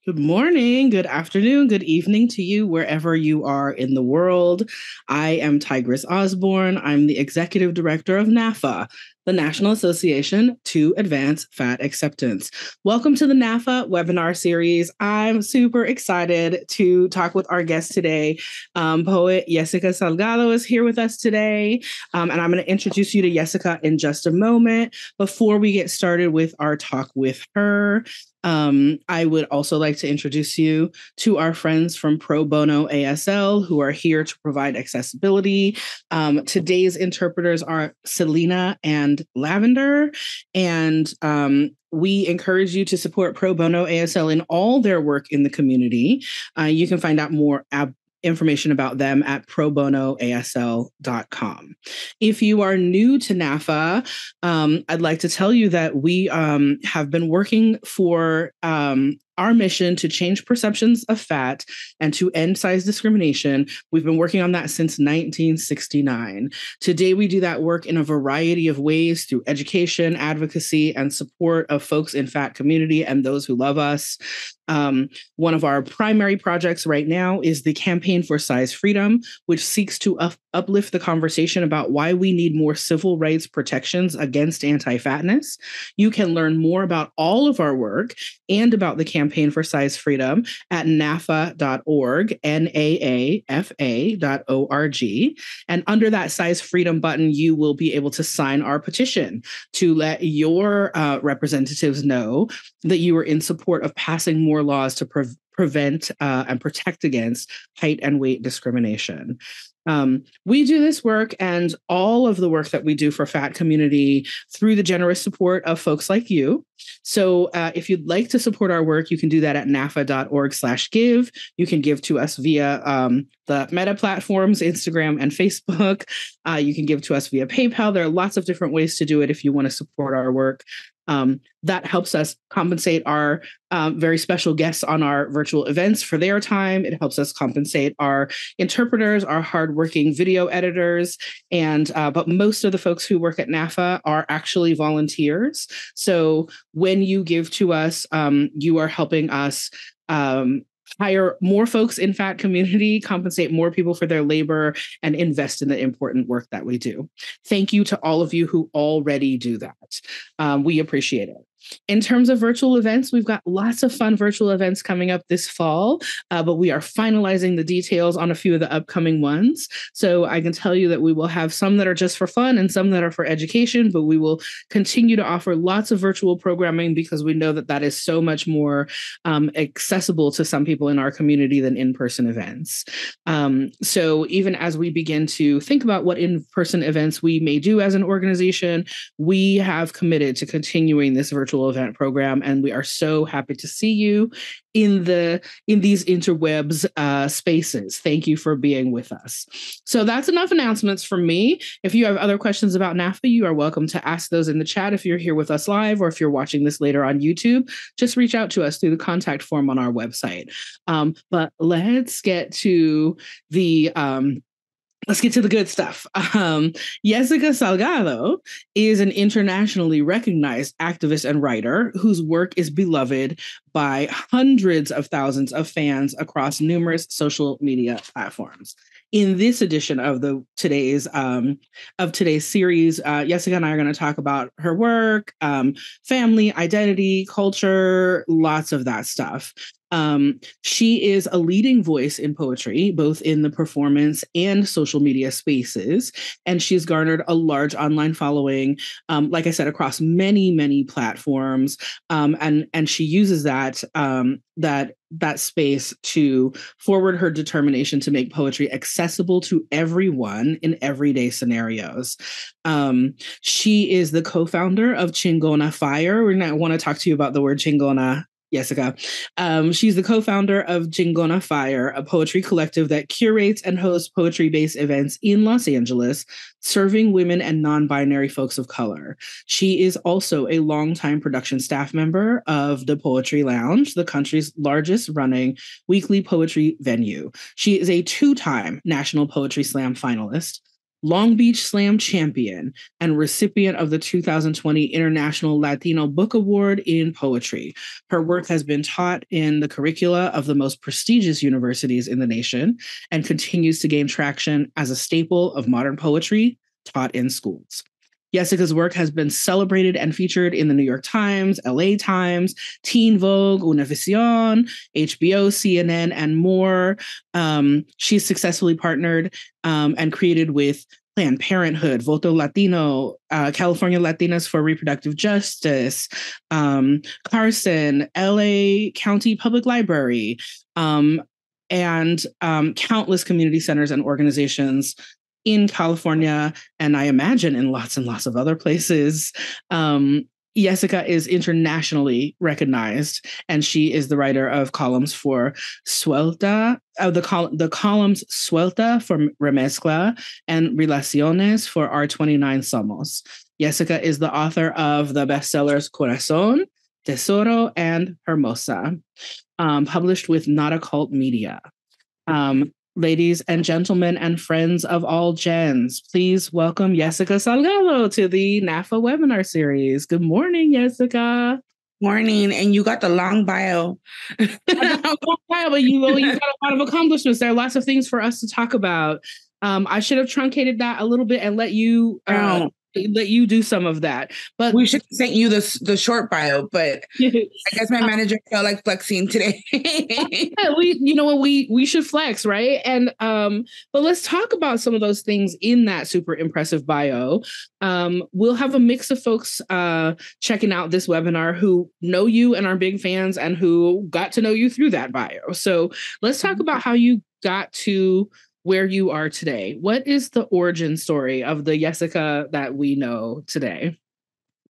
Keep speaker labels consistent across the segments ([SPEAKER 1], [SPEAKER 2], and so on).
[SPEAKER 1] Good morning, good afternoon, good evening to you, wherever you are in the world. I am Tigress Osborne. I'm the Executive Director of NAAFA, the National Association to Advance Fat Acceptance. Welcome to the NAAFA webinar series. I'm super excited to talk with our guest today. Poet Yesika Salgado is here with us today, and I'm going to introduce you to Yesika in just a moment. Before we get started with our talk with her, I would also like to introduce you to our friends from Pro Bono ASL who are here to provide accessibility. Today's interpreters are Selena and Lavender, and we encourage you to support Pro Bono ASL in all their work in the community. You can find out more information about them at probonoasl.com. If you are new to NAAFA, I'd like to tell you that we have been working for our mission to change perceptions of fat and to end size discrimination. We've been working on that since 1969. Today, we do that work in a variety of ways through education, advocacy, and support of folks in fat community and those who love us. One of our primary projects right now is the Campaign for Size Freedom, which seeks to uplift the conversation about why we need more civil rights protections against anti-fatness. You can learn more about all of our work and about the Campaign for Size Freedom at NAAFA.org, NAAFA.org. And under that Size Freedom button, you will be able to sign our petition to let your representatives know that you are in support of passing more laws to prevent and protect against height and weight discrimination. We do this work and all of the work that we do for fat community through the generous support of folks like you. So if you'd like to support our work, you can do that at naafa.org/give. You can give to us via the Meta platforms, Instagram and Facebook. You can give to us via PayPal. There are lots of different ways to do it if you want to support our work. That helps us compensate our very special guests on our virtual events for their time. It helps us compensate our interpreters, our hardworking video editors, and but most of the folks who work at NAAFA are actually volunteers. So when you give to us, you are helping us hire more folks in fat community, compensate more people for their labor, and invest in the important work that we do. Thank you to all of you who already do that. We appreciate it. In terms of virtual events, we've got lots of fun virtual events coming up this fall, but we are finalizing the details on a few of the upcoming ones. So I can tell you that we will have some that are just for fun and some that are for education, but we will continue to offer lots of virtual programming because we know that that is so much more accessible to some people in our community than in-person events. So even as we begin to think about what in-person events we may do as an organization, we have committed to continuing this virtual event program, and we are so happy to see you in these interwebs spaces. Thank you for being with us. So that's enough announcements from me. If you have other questions about NAAFA, you are welcome to ask those in the chat if you're here with us live, or if you're watching this later on YouTube, just reach out to us through the contact form on our website. But let's get to the good stuff. Yesika Salgado is an internationally recognized activist and writer whose work is beloved by hundreds of thousands of fans across numerous social media platforms. In this edition of today's series, Yesika and I are going to talk about her work, family, identity, culture, lots of that stuff. She is a leading voice in poetry, both in the performance and social media spaces, and she's garnered a large online following, like I said, across many, many platforms, and she uses that space to forward her determination to make poetry accessible to everyone in everyday scenarios. She is the co-founder of Chingona Fire. I want to talk to you about the word Chingona, Yesika. She's the co-founder of Chingona Fire, a poetry collective that curates and hosts poetry-based events in Los Angeles, serving women and non-binary folks of color. She is also a longtime production staff member of the Poetry Lounge, the country's largest running weekly poetry venue. She is a two-time National Poetry Slam finalist, Long Beach Slam champion, and recipient of the 2020 International Latino Book Award in Poetry. Her work has been taught in the curricula of the most prestigious universities in the nation and continues to gain traction as a staple of modern poetry taught in schools. Yesika's work has been celebrated and featured in the New York Times, LA Times, Teen Vogue, Univision, HBO, CNN, and more. She's successfully partnered and created with Planned Parenthood, Voto Latino, California Latinas for Reproductive Justice, Carson, LA County Public Library, and countless community centers and organizations in California, and I imagine in lots and lots of other places. Yesika is internationally recognized, and she is the writer of columns for Suelta, the columns Suelta for Remezcla and Relaciones for R29 Somos. Yesika is the author of the bestsellers Corazón, Tesoro, and Hermosa, published with Not a Cult Media. Ladies and gentlemen and friends of all gens, please welcome Yesika Salgado to the NAAFA webinar series. Good morning, Yesika.
[SPEAKER 2] Morning, and you got the long bio.
[SPEAKER 1] I got a long bio, but you got a lot of accomplishments. There are lots of things for us to talk about. I should have truncated that a little bit and let you do some of that. But
[SPEAKER 2] we should have sent you the short bio, but I guess my manager felt like flexing today.
[SPEAKER 1] Yeah, we should flex, right? And but let's talk about some of those things in that super impressive bio. We'll have a mix of folks checking out this webinar who know you and are big fans and who got to know you through that bio. So let's talk about how you got to where you are today. What is the origin story of the Yesika that we know today?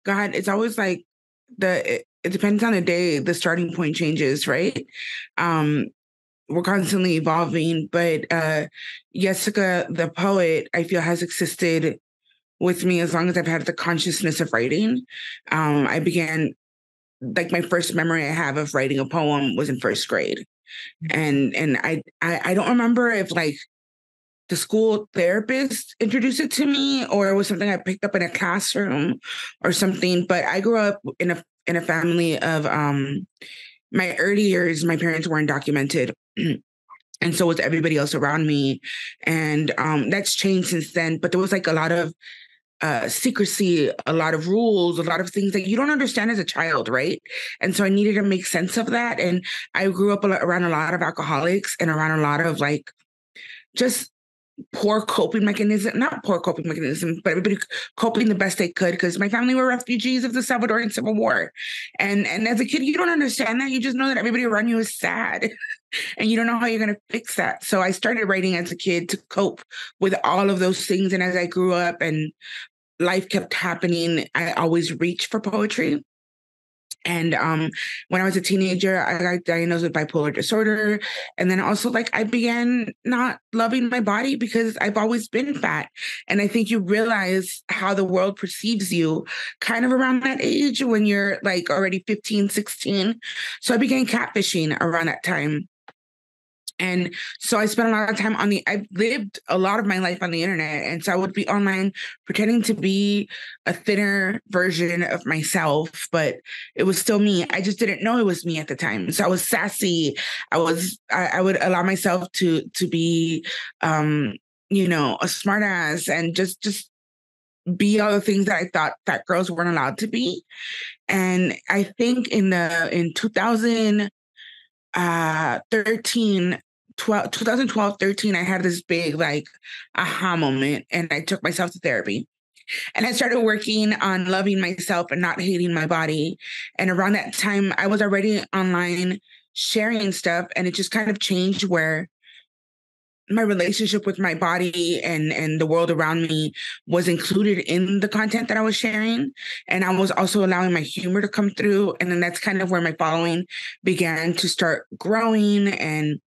[SPEAKER 2] God, it's always like it depends on the day, the starting point changes, right? We're constantly evolving, but Yesika, the poet, I feel has existed with me as long as I've had the consciousness of writing. I began, like my first memory I have of writing a poem was in first grade. And I don't remember if like the school therapist introduced it to me or it was something I picked up in a classroom or something. But I grew up in a family of my early years, my parents weren't documented. And so was everybody else around me. And that's changed since then. But there was like a lot of secrecy, a lot of rules, a lot of things that you don't understand as a child, right? And so I needed to make sense of that. And I grew up around a lot of alcoholics and around a lot of like just not poor coping mechanism, but everybody coping the best they could because my family were refugees of the Salvadoran Civil War. And as a kid, you don't understand that. You just know that everybody around you is sad and you don't know how you're going to fix that. So I started writing as a kid to cope with all of those things. And as I grew up and life kept happening, I always reached for poetry. And when I was a teenager, I got diagnosed with bipolar disorder. And then also like I began not loving my body because I've always been fat. And I think you realize how the world perceives you kind of around that age when you're like already 15, 16. So I began catfishing around that time. And so I spent a lot of time I've lived a lot of my life on the internet. And so I would be online pretending to be a thinner version of myself, but it was still me. I just didn't know it was me at the time. So I was sassy. I would allow myself to be, a smart ass and just be all the things that I thought fat girls weren't allowed to be. And I think in 2013, 2012, 13, I had this big like aha moment and I took myself to therapy and I started working on loving myself and not hating my body. And around that time I was already online sharing stuff and it just kind of changed where my relationship with my body and the world around me was included in the content that I was sharing. And I was also allowing my humor to come through. And then that's kind of where my following began to start growing. And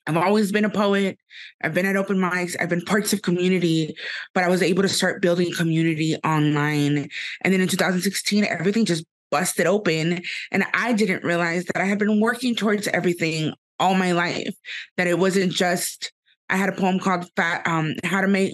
[SPEAKER 2] I've always been a poet. I've been at open mics. I've been parts of community, but I was able to start building community online. And then in 2016, everything just busted open. And I didn't realize that I had been working towards everything all my life, that it wasn't just, I had a poem called How to Make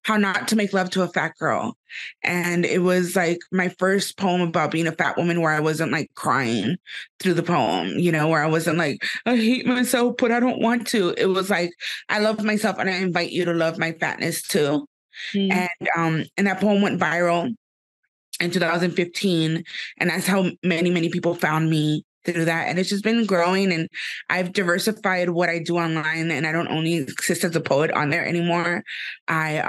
[SPEAKER 2] How Not to Make Love to a Fat Girl. And it was like my first poem about being a fat woman where I wasn't like crying through the poem, where I wasn't like, I hate myself, but I don't want to. It was like, I love myself and I invite you to love my fatness too.
[SPEAKER 1] Mm.
[SPEAKER 2] And that poem went viral in 2015. And that's how many people found me through that. And it's just been growing, and I've diversified what I do online, and I don't only exist as a poet on there anymore. I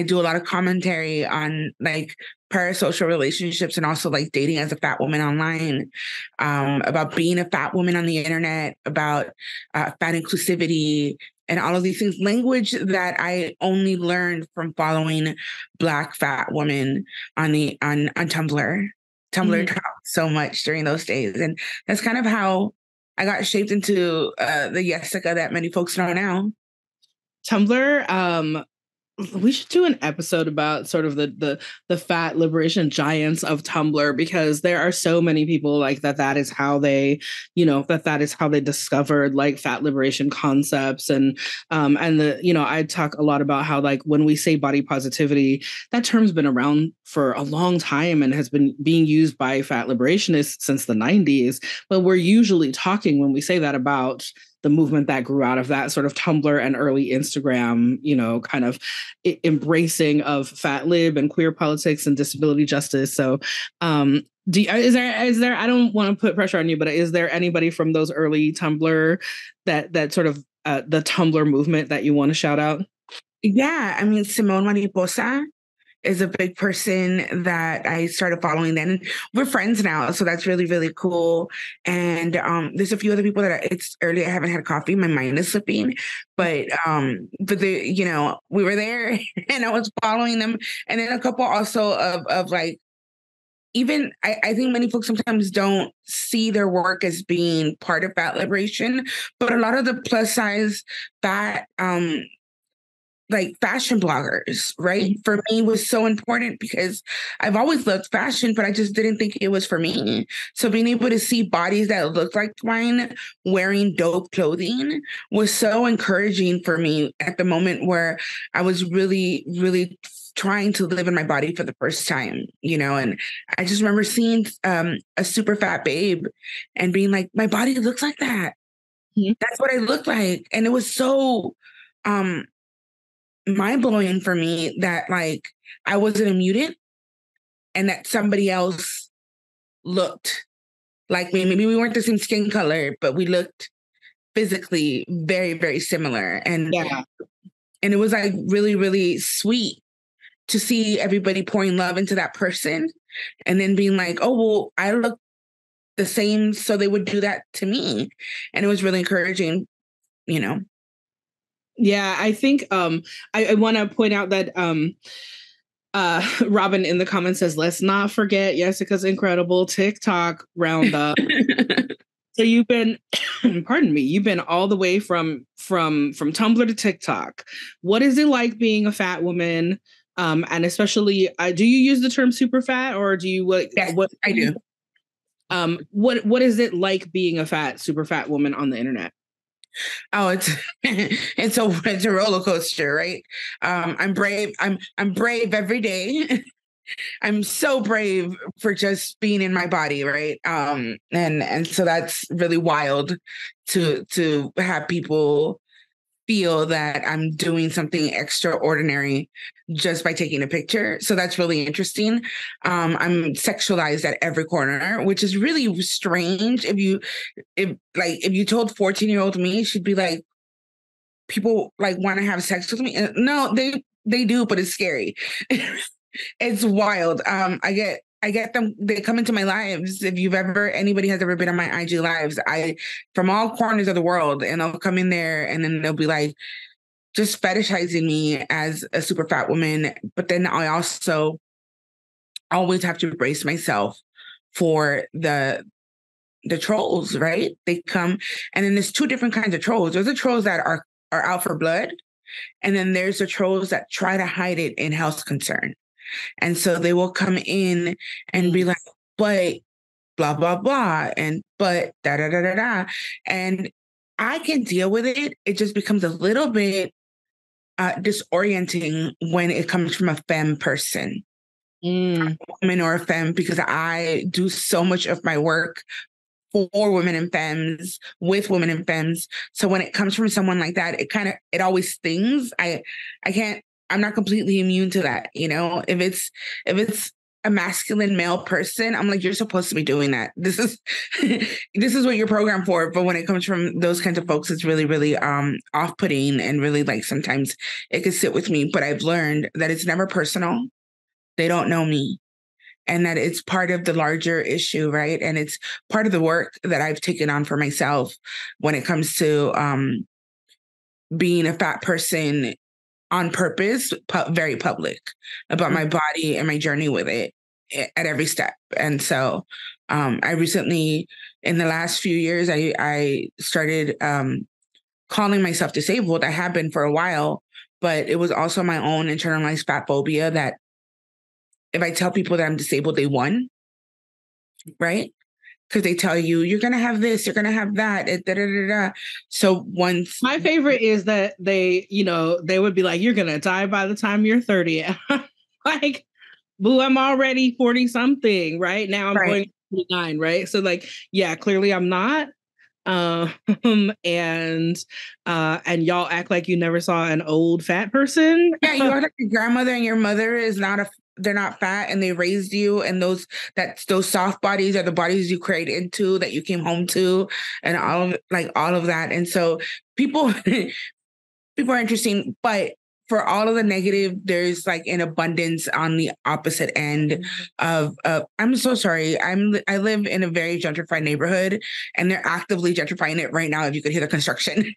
[SPEAKER 2] do a lot of commentary on like parasocial relationships and also like dating as a fat woman online, about being a fat woman on the internet, about fat inclusivity, and all of these things. Language that I only learned from following Black fat women on Tumblr. Tumblr taught so much during those days, and that's kind of how I got shaped into the Yesika that many folks know now.
[SPEAKER 1] Tumblr, we should do an episode about sort of the fat liberation giants of Tumblr, because there are so many people like that is how they, that is how they discovered like fat liberation concepts. And I talk a lot about how like when we say body positivity, that term's been around for a long time and has been being used by fat liberationists since the 90s. But we're usually talking, when we say that, about the movement that grew out of that sort of Tumblr and early Instagram, kind of embracing of fat lib and queer politics and disability justice. So is there, I don't want to put pressure on you, but is there anybody from those early Tumblr that sort of the Tumblr movement that you want to shout out?
[SPEAKER 2] Yeah, I mean, Simone Mariposa is a big person that I started following then. We're friends now, so that's really, really cool. And there's a few other people that it's early. I haven't had coffee. My mind is slipping, but we were there and I was following them. And then a couple also of like, even I think many folks sometimes don't see their work as being part of fat liberation, but a lot of the plus size fat like fashion bloggers, right? For me was so important because I've always loved fashion, but I just didn't think it was for me. So being able to see bodies that looked like mine wearing dope clothing was so encouraging for me at the moment where I was really, really trying to live in my body for the first time, and I just remember seeing a super fat babe and being like, my body looks like that. Mm-hmm. That's what I look like. And it was so mind-blowing for me that like I wasn't a mutant and that somebody else looked like me. Maybe we weren't the same skin color, but we looked physically very, very similar. And it was like really, really sweet to see everybody pouring love into that person and then being like, oh, well, I look the same, so they would do that to me. And it was really encouraging,
[SPEAKER 1] Yeah, I think I want to point out that Robin in the comments says, let's not forget Yesika's incredible TikTok roundup. So you've been, pardon me, you've been all the way from Tumblr to TikTok. What is it like being a fat woman? And especially, do you use the term super fat, or do you
[SPEAKER 2] Yes, what I do?
[SPEAKER 1] What is it like being a super fat woman on the internet?
[SPEAKER 2] Oh, it's a roller coaster, right? I'm brave. I'm brave every day. I'm so brave for just being in my body, right? And so that's really wild to have people feel that I'm doing something extraordinary just by taking a picture. So that's really interesting. I'm sexualized at every corner, which is really strange. If you told 14-year-old me, she'd be like, people like want to have sex with me. No, they do, but it's scary. It's wild. I get them. They come into my lives. If anybody has ever been on my IG lives, from all corners of the world, and they'll come in there and then they'll be like, just fetishizing me as a super fat woman. But then I also always have to brace myself for the trolls, right? They come, and then there's two different kinds of trolls. There's the trolls that are out for blood, and then there's the trolls that try to hide it in health concern. And so they will come in and be like, but blah, blah, blah, and but da, da, da, da, da. And I can deal with it. It just becomes a little bit disorienting when it comes from a femme person, woman or a femme, because I do so much of my work for women and femmes, with women and femmes. So when it comes from someone like that, it always stings. I'm not completely immune to that. If it's a masculine male person, I'm like, you're supposed to be doing that. This is this is what you're programmed for. But when it comes from those kinds of folks, it's really, really off-putting, and really, like, sometimes it could sit with me. But I've learned that it's never personal. They don't know me. And that it's part of the larger issue, right? And it's part of the work that I've taken on for myself when it comes to being a fat person on purpose, very public about my body and my journey with it at every step. And so I recently, in the last few years, I started calling myself disabled. I have been for a while, but it was also my own internalized fat phobia that if I tell people that I'm disabled, they won, right? Because they tell you, you're going to have this, you're going to have that. Da, da, da, da. So once...
[SPEAKER 1] My favorite is that they would be like, you're going to die by the time you're 30. Like, boo, I'm already 40 something, right? Now I'm going to 29, right? So, like, yeah, clearly I'm not. And y'all act like you never saw an old fat person.
[SPEAKER 2] Yeah, you are like your grandmother and your mother they're not fat, and they raised you, and those soft bodies are the bodies you created into, that you came home to, and all of that. And so people are interesting, but for all of the negative, there's like an abundance on the opposite end of I'm so sorry. I live in a very gentrified neighborhood, and they're actively gentrifying it right now. If you could hear the construction.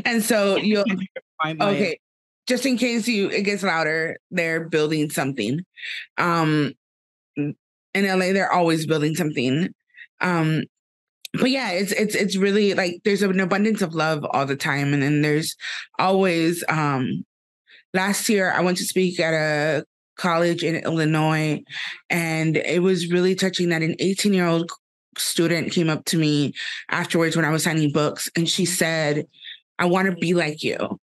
[SPEAKER 2] And so okay, just in case it gets louder, they're building something. In LA, they're always building something. But yeah, it's really like there's an abundance of love all the time. And then there's always, last year I went to speak at a college in Illinois, and it was really touching that an 18-year-old student came up to me afterwards when I was signing books, and she said, I want to be like you.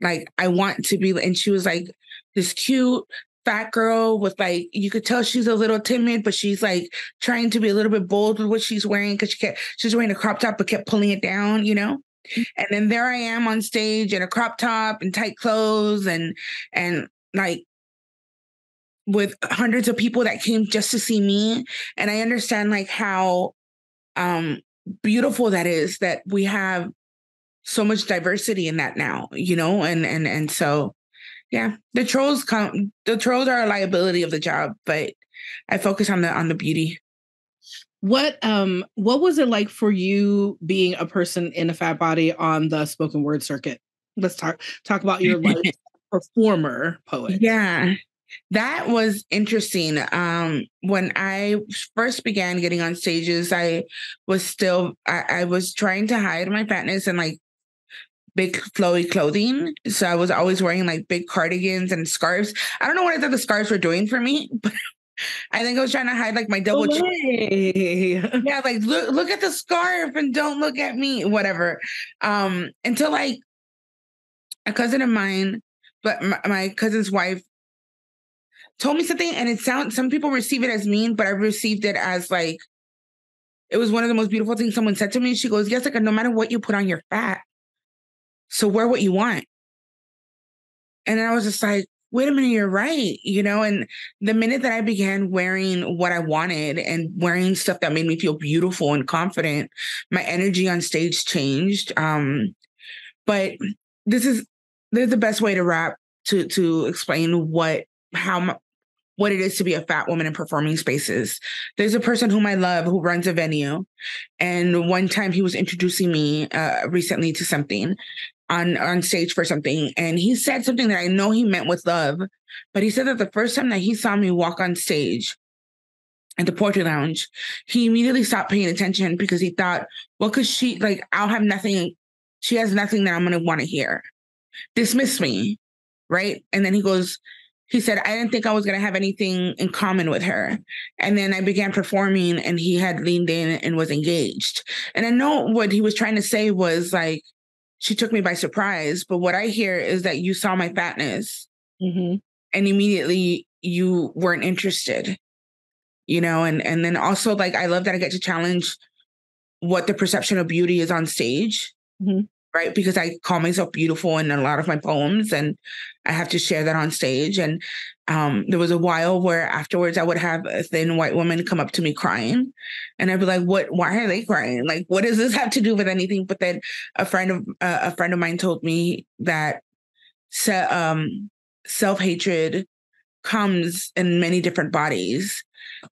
[SPEAKER 2] Like, I want to be, and she was like this cute fat girl with, like, you could tell she's a little timid, but she's like trying to be a little bit bold with what she's wearing, because she's wearing a crop top but kept pulling it down, And then there I am on stage in a crop top and tight clothes, and like with hundreds of people that came just to see me. And I understand like how beautiful that is, that we have so much diversity in that now, and so, yeah, the trolls are a liability of the job, but I focus on the beauty.
[SPEAKER 1] What was it like for you being a person in a fat body on the spoken word circuit? Let's talk about your life as a performer poet.
[SPEAKER 2] Yeah, that was interesting. When I first began getting on stages, I was trying to hide my fatness and like big flowy clothing. So I was always wearing like big cardigans and scarves. I don't know what I thought the scarves were doing for me, but I think I was trying to hide like my double chin. Yeah, like look at the scarf and don't look at me, whatever. Until like a cousin of mine, but my cousin's wife told me something, and some people receive it as mean, but I received it as like, it was one of the most beautiful things someone said to me. She goes, Yesika, no matter what you put on, you're fat. So wear what you want. And I was just like, wait a minute, you're right. And the minute that I began wearing what I wanted and wearing stuff that made me feel beautiful and confident, my energy on stage changed. But there's the best way to wrap to explain what it is to be a fat woman in performing spaces. There's a person whom I love who runs a venue. And one time he was introducing me recently to something on stage for something. And he said something that I know he meant with love, but he said that the first time that he saw me walk on stage at the Poetry Lounge, he immediately stopped paying attention because he thought, well, because I'll have nothing. She has nothing that I'm going to want to hear. Dismiss me. Right. And then he said, I didn't think I was going to have anything in common with her. And then I began performing, and he had leaned in and was engaged. And I know what he was trying to say was like, she took me by surprise. But what I hear is that you saw my fatness
[SPEAKER 1] Mm-hmm.
[SPEAKER 2] and immediately you weren't interested, you know, and then also like, I love that I get to challenge what the perception of beauty is on stage.
[SPEAKER 1] Mm-hmm.
[SPEAKER 2] Right. Because I call myself beautiful in a lot of my poems and I have to share that on stage. And there was a while where afterwards I would have a thin white woman come up to me crying and I'd be like, why are they crying? Like, what does this have to do with anything? But then a friend of mine told me that self-hatred comes in many different bodies.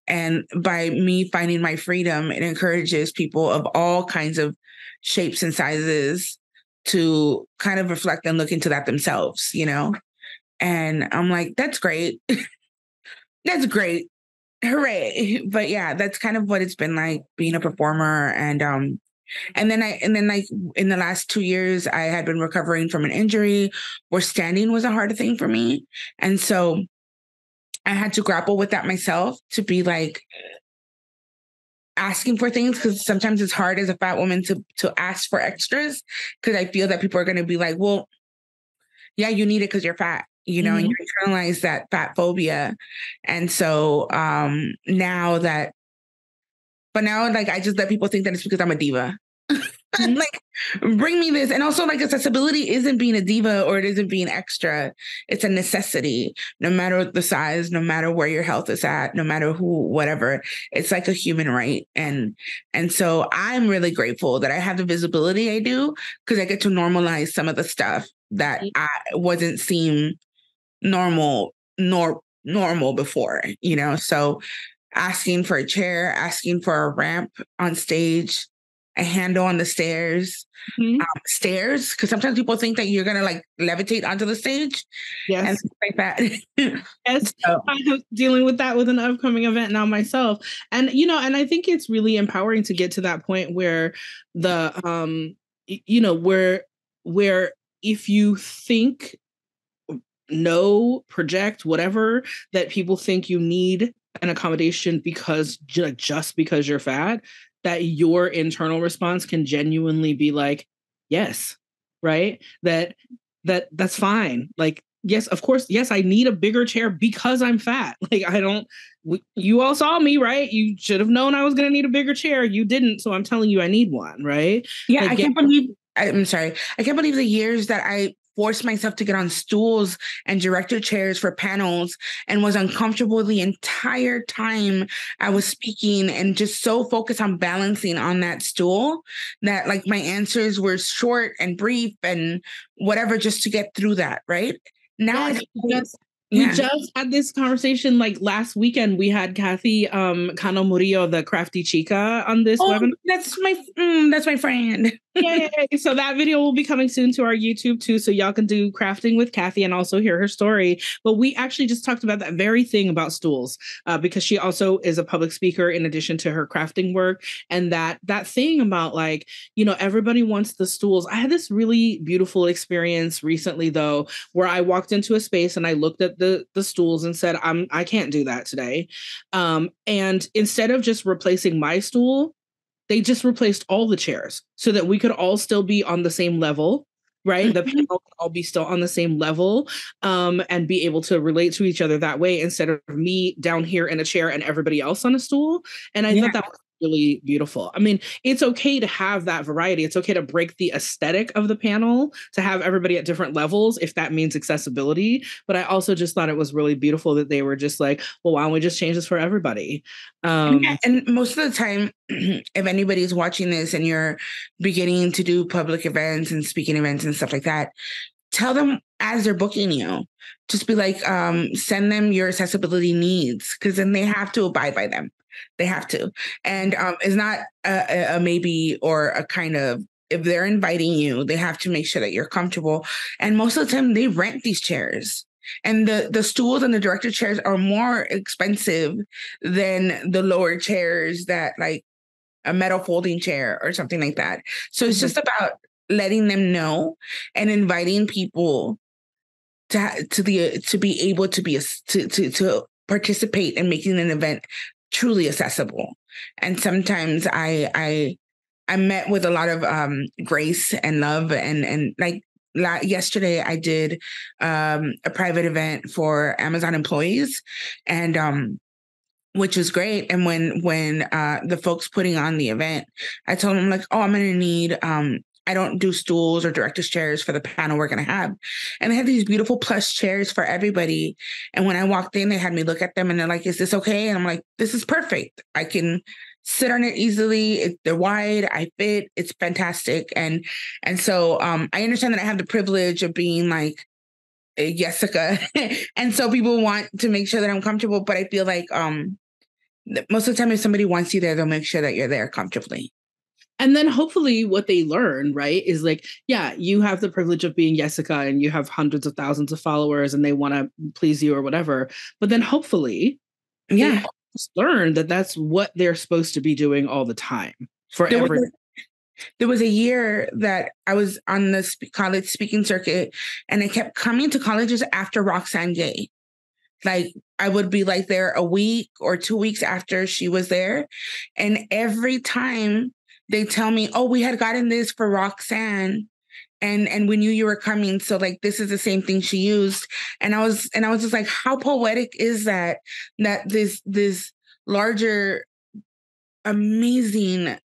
[SPEAKER 2] And by me finding my freedom, it encourages people of all kinds of shapes and sizes to kind of reflect and look into that themselves, you know? And I'm like, that's great. That's great. Hooray. But yeah, that's kind of what it's been like being a performer. And then like in the last 2 years, I had been recovering from an injury where standing was a hard thing for me. And so I had to grapple with that myself to be like, asking for things, because sometimes it's hard as a fat woman to ask for extras, because I feel that people are going to be like, well, yeah, you need it because you're fat, you know, and you internalize that fat phobia. And so now like I just let people think that it's because I'm a diva. Like, bring me this. And also, like, accessibility isn't being a diva or it isn't being extra. It's a necessity, no matter the size, no matter where your health is at, no matter who, whatever. It's like a human right. And so I'm really grateful that I have the visibility I do, because I get to normalize some of the stuff that I wasn't seen normal before, you know? So asking for a chair, asking for a ramp on stage, a handle on the stairs, because sometimes people think that you're gonna like levitate onto the stage, and
[SPEAKER 1] Yes.
[SPEAKER 2] things like that.
[SPEAKER 1] Yes, I'm dealing with that with an upcoming event now myself, and you know, and I think it's really empowering to get to that point where the you know, where if you think, know, project, whatever, that people think you need an accommodation because just because you're fat, that your internal response can genuinely be like, yes, right? That's fine. Like, yes, of course, yes, I need a bigger chair because I'm fat. Like, you all saw me, right? You should have known I was going to need a bigger chair. You didn't. So I'm telling you, I need one, right?
[SPEAKER 2] Yeah,
[SPEAKER 1] Like,
[SPEAKER 2] I'm sorry. I can't believe the years that I forced myself to get on stools and director chairs for panels and was uncomfortable the entire time I was speaking, and just so focused on balancing on that stool that like my answers were short and brief and whatever, just to get through that. Right now,
[SPEAKER 1] we just had this conversation like last weekend. We had Kathy Cano Murillo, the crafty chica, on this webinar.
[SPEAKER 2] That's my friend.
[SPEAKER 1] Yay. So that video will be coming soon to our YouTube too, so y'all can do crafting with Kathy and also hear her story. But we actually just talked about that very thing about stools, because she also is a public speaker in addition to her crafting work. And that thing about like, you know, everybody wants the stools. I had this really beautiful experience recently though, where I walked into a space and I looked at the stools and said, I can't do that today. And instead of just replacing my stool, they just replaced all the chairs so that we could all still be on the same level, right? The panel could all be still on the same level, and be able to relate to each other that way, instead of me down here in a chair and everybody else on a stool. And I thought that was really beautiful. I mean, it's okay to have that variety. It's okay to break the aesthetic of the panel, to have everybody at different levels, if that means accessibility. But I also just thought it was really beautiful that they were just like, well, why don't we just change this for everybody?
[SPEAKER 2] And most of the time, if anybody's watching this and you're beginning to do public events and speaking events and stuff like that, tell them as they're booking you, just be like, send them your accessibility needs, because then they have to abide by them. They have to. And it's not a maybe or a kind of, if they're inviting you, they have to make sure that you're comfortable. And most of the time they rent these chairs. And the stools and the director chairs are more expensive than the lower chairs, that like a metal folding chair or something like that. So it's just about letting them know and inviting people to be able to participate in making an event truly accessible. And sometimes I I'm met with a lot of grace and love, and like yesterday I did a private event for Amazon employees, and which was great. And when the folks putting on the event, I told them like, oh, I'm gonna need I don't do stools or director's chairs for the panel we're gonna have. And they had these beautiful plush chairs for everybody. And when I walked in, they had me look at them and they're like, is this okay? And I'm like, this is perfect. I can sit on it easily. They're wide, I fit, it's fantastic. And so I understand that I have the privilege of being like Yesika. And so people want to make sure that I'm comfortable, but I feel like most of the time, if somebody wants you there, they'll make sure that you're there comfortably.
[SPEAKER 1] And then hopefully what they learn, right, is like, yeah, you have the privilege of being Yesika and you have hundreds of thousands of followers and they want to please you or whatever. But then hopefully,
[SPEAKER 2] yeah,
[SPEAKER 1] learn that that's what they're supposed to be doing all the time for everything.
[SPEAKER 2] There was a year that I was on the college speaking circuit and I kept coming to colleges after Roxane Gay. Like I would be like there a week or 2 weeks after she was there. And every time they tell me, oh, we had gotten this for Roxane and we knew you were coming. So like, this is the same thing she used. And I was just like, how poetic is that this larger, amazing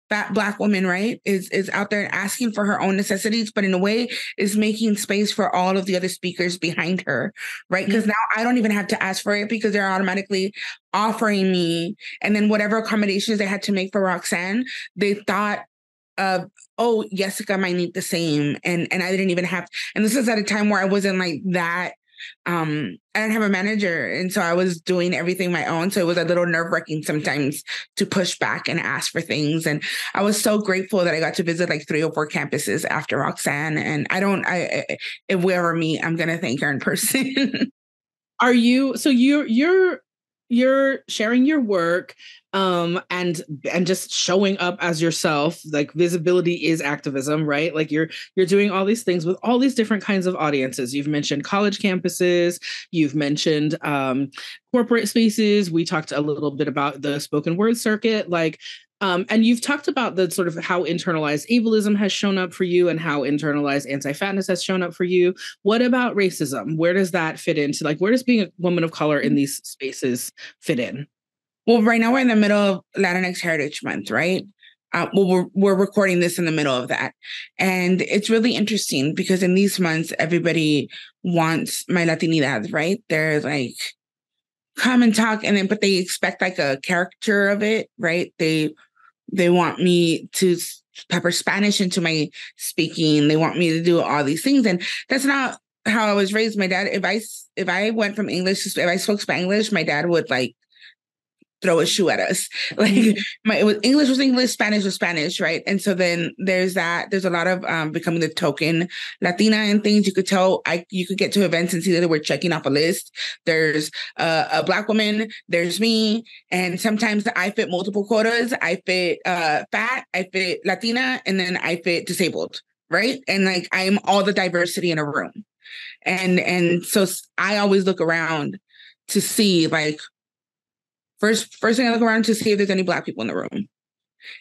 [SPEAKER 2] fat Black woman, right, is out there asking for her own necessities, but in a way is making space for all of the other speakers behind her, right? Because now I don't even have to ask for it because they're automatically offering me. And then whatever accommodations they had to make for Roxane, they thought of, oh, Yesika might need the same. And I didn't even have, and this is at a time where I wasn't like that. I didn't have a manager. And so I was doing everything my own. So it was a little nerve-wracking sometimes to push back and ask for things. And I was so grateful that I got to visit like 3 or 4 campuses after Roxane. And if we ever meet, I'm going to thank her in person.
[SPEAKER 1] Are you, so you're sharing your work and just showing up as yourself. Like visibility is activism, right? Like you're doing all these things with all these different kinds of audiences. You've mentioned college campuses, you've mentioned corporate spaces. We talked a little bit about the spoken word circuit, like and you've talked about the sort of how internalized ableism has shown up for you and how internalized anti-fatness has shown up for you. What about racism? Where does that fit into, like, where does being a woman of color in these spaces fit in?
[SPEAKER 2] Well, right now we're in the middle of Latinx Heritage Month, right? Well, we're recording this in the middle of that. And it's really interesting because in these months, everybody wants my Latinidad, right? They're like, come and talk, and then, but they expect like a caricature of it, right? They want me to pepper Spanish into my speaking. They want me to do all these things. And that's not how I was raised. My dad, if I went from English to, if I spoke Spanglish, my dad would like throw a shoe at us. Like English was English, Spanish was Spanish, right? And so then there's that. There's a lot of becoming the token Latina and things. You could tell, you could get to events and see that we're checking off a list. There's a Black woman, there's me, and sometimes I fit multiple quotas. I fit fat, I fit Latina, and then I fit disabled, right? And like I'm all the diversity in a room. And so I always look around to see like, First thing I look around to see if there's any Black people in the room.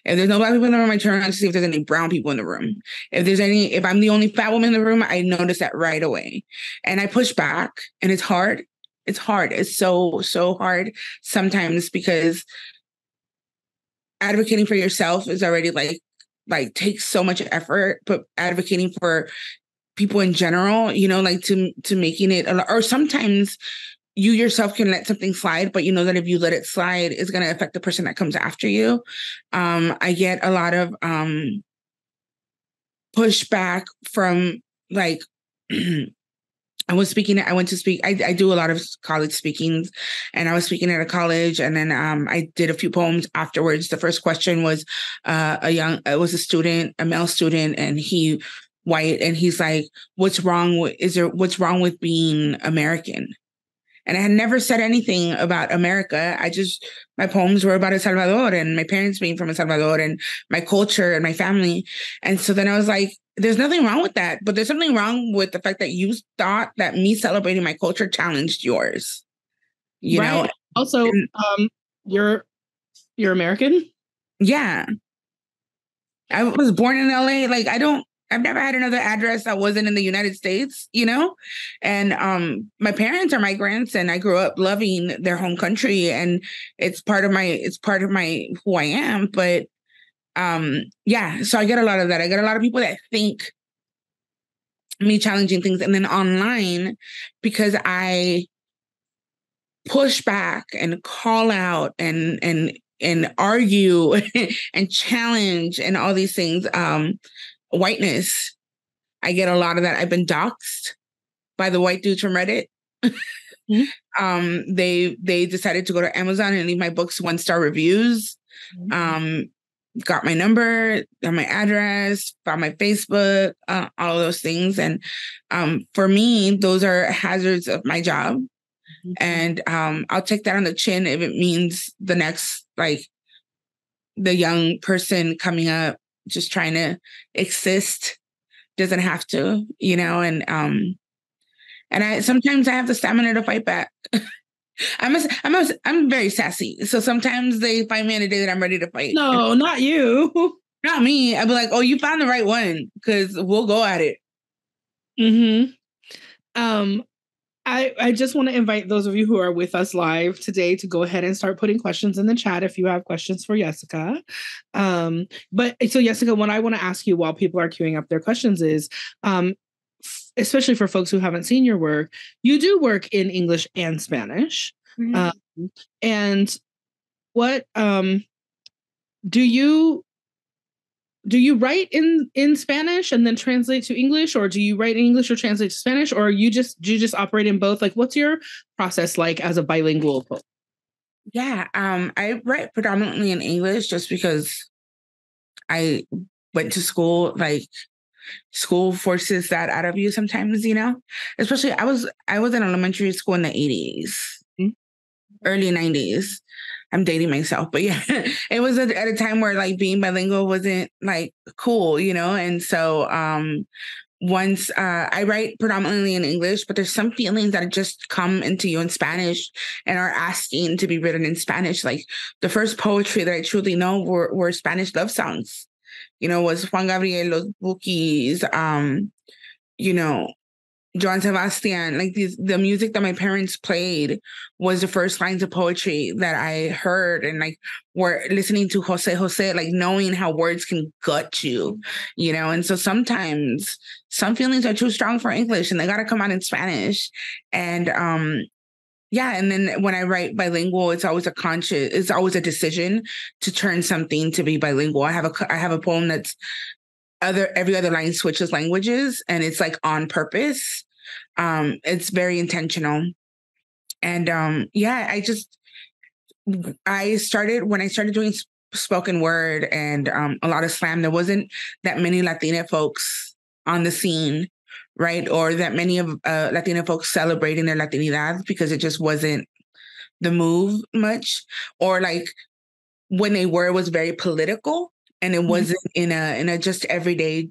[SPEAKER 2] If there's no Black people in the room, I turn around to see if there's any brown people in the room. If I'm the only fat woman in the room, I notice that right away. And I push back, and it's hard. It's hard. It's so, so hard sometimes because advocating for yourself is already like takes so much effort, but advocating for people in general, you know, like to making it, or sometimes you yourself can let something slide, but you know that if you let it slide, it's going to affect the person that comes after you. I get a lot of pushback from like, I went to speak, I do a lot of college speakings, and I was speaking at a college, and then I did a few poems afterwards. The first question was it was a male student, and he white, and he's like, what's wrong with being American? And I had never said anything about America. My poems were about El Salvador and my parents being from El Salvador and my culture and my family. And so then I was like, there's nothing wrong with that, but there's something wrong with the fact that you thought that me celebrating my culture challenged yours. You know?
[SPEAKER 1] Also, you're American?
[SPEAKER 2] Yeah. I was born in LA. Like I've never had another address that wasn't in the United States, you know? And my parents are migrants and I grew up loving their home country and it's part of my who I am. But yeah, so I get a lot of that. I get a lot of people that think me challenging things. And then online, because I push back and call out and argue and challenge and all these things, whiteness, I get a lot of that. I've been doxxed by the white dudes from Reddit. They decided to go to Amazon and leave my books 1-star reviews. Got my number, got my address, found my Facebook, all of those things. And for me, those are hazards of my job. And I'll take that on the chin if it means the next, like, the young person coming up just trying to exist doesn't have to, you know. And I sometimes I have the stamina to fight back. I'm very sassy, so sometimes they find me on a day that I'm ready to fight.
[SPEAKER 1] No, not you.
[SPEAKER 2] Not me. I'd be like, "Oh, you found the right one," because we'll go at it.
[SPEAKER 1] I just want to invite those of you who are with us live today to go ahead and start putting questions in the chat if you have questions for Yesika. But so Yesika, what I want to ask you while people are queuing up their questions is, especially for folks who haven't seen your work, you do work in English and Spanish. And what do you write in Spanish and then translate to English, or do you write in English or translate to Spanish, or do you just operate in both? Like, what's your process like as a bilingual poet?
[SPEAKER 2] Yeah, I write predominantly in English just because I went to school. Like, school forces that out of you sometimes, you know. Especially, I was in elementary school in the 80s, early 90s. I'm dating myself, but yeah, it was at a time where like being bilingual wasn't like cool, you know? And so once I write predominantly in English, but there's some feelings that just come into you in Spanish and are asking to be written in Spanish. Like the first poetry that I truly know were Spanish love songs, you know, was Juan Gabriel, Los Bukis, you know, John Sebastian, like the music that my parents played was the first lines of poetry that I heard. And like, we're listening to Jose, like knowing how words can gut you, you know? And so sometimes some feelings are too strong for English and they got to come out in Spanish. And, yeah. And then when I write bilingual, it's always a decision to turn something to be bilingual. I have a poem that's every other line switches languages and it's like on purpose. It's very intentional. And yeah, when I started doing spoken word and a lot of slam, there wasn't that many Latina folks on the scene, right? Or that many of Latina folks celebrating their Latinidad, because it just wasn't the move much. Or like when they were, it was very political and it wasn't in a just everyday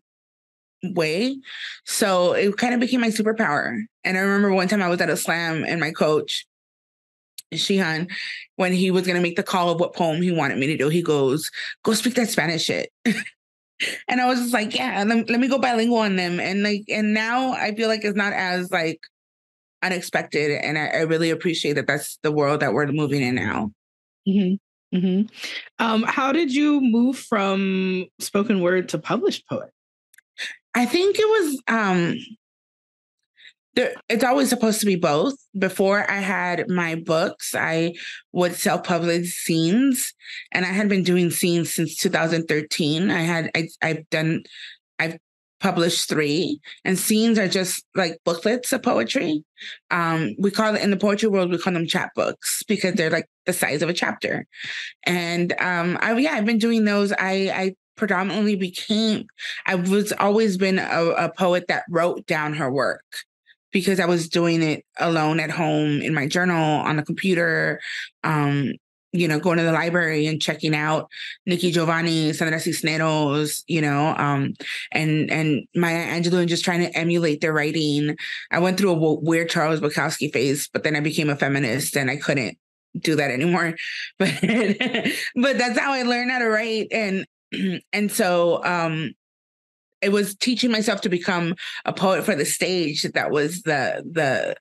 [SPEAKER 2] way. So it kind of became my superpower. And I remember one time I was at a slam and my coach, Shihan, when he was going to make the call of what poem he wanted me to do, he goes, "Go speak that Spanish shit." And I was just like, yeah, let me go bilingual on them. And now I feel like it's not as like unexpected. And I really appreciate that that's the world that we're moving in now.
[SPEAKER 1] How did you move from spoken word to published poet?
[SPEAKER 2] I think it was, it's always supposed to be both. Before I had my books, I would self-publish scenes, and I had been doing scenes since 2013. I've published 3, and scenes are just like booklets of poetry. We call it, in the poetry world, we call them chapbooks because they're like the size of a chapter. And I've been doing those. I was always been a poet that wrote down her work because I was doing it alone at home in my journal on the computer, you know, going to the library and checking out Nikki Giovanni, Sandra Cisneros, you know, and Maya Angelou, and just trying to emulate their writing. I went through a weird Charles Bukowski phase, but then I became a feminist and I couldn't do that anymore. But that's how I learned how to write. And And so it was teaching myself to become a poet for the stage that was the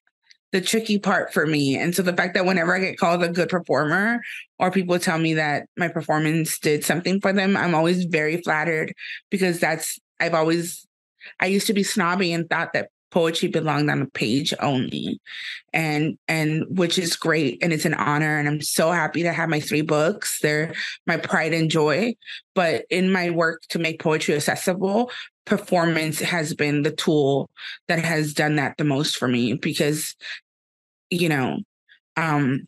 [SPEAKER 2] tricky part for me. And so the fact that whenever I get called a good performer or people tell me that my performance did something for them, I'm always very flattered, because I used to be snobby and thought that poetry belonged on a page only. And which is great, and it's an honor, and I'm so happy to have my 3 books. They're my pride and joy. But in my work to make poetry accessible, performance has been the tool that has done that the most for me, because you know, um,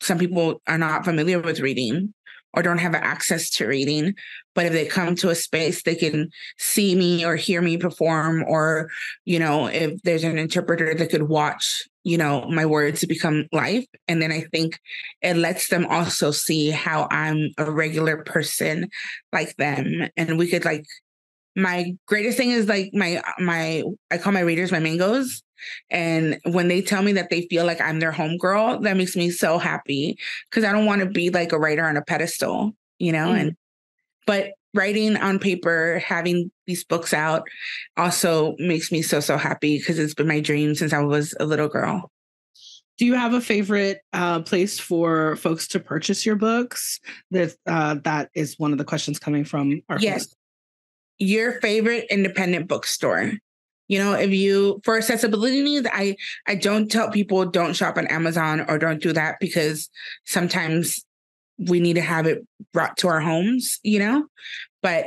[SPEAKER 2] some people are not familiar with reading or don't have access to reading. But if they come to a space, they can see me or hear me perform, or, if there's an interpreter that could watch, my words become life. And then I think it lets them also see how I'm a regular person like them. And we could my greatest thing is I call my readers my mangoes. And when they tell me that they feel like I'm their homegirl, that makes me so happy, because I don't want to be like a writer on a pedestal, but writing on paper, having these books out also makes me so, so happy, because it's been my dream since I was a little girl.
[SPEAKER 1] Do you have a favorite place for folks to purchase your books? That is one of the questions coming from our
[SPEAKER 2] Yes.
[SPEAKER 1] folks.
[SPEAKER 2] Your favorite independent bookstore. For accessibility needs, I don't tell people don't shop on Amazon or don't do that, because sometimes we need to have it brought to our homes, But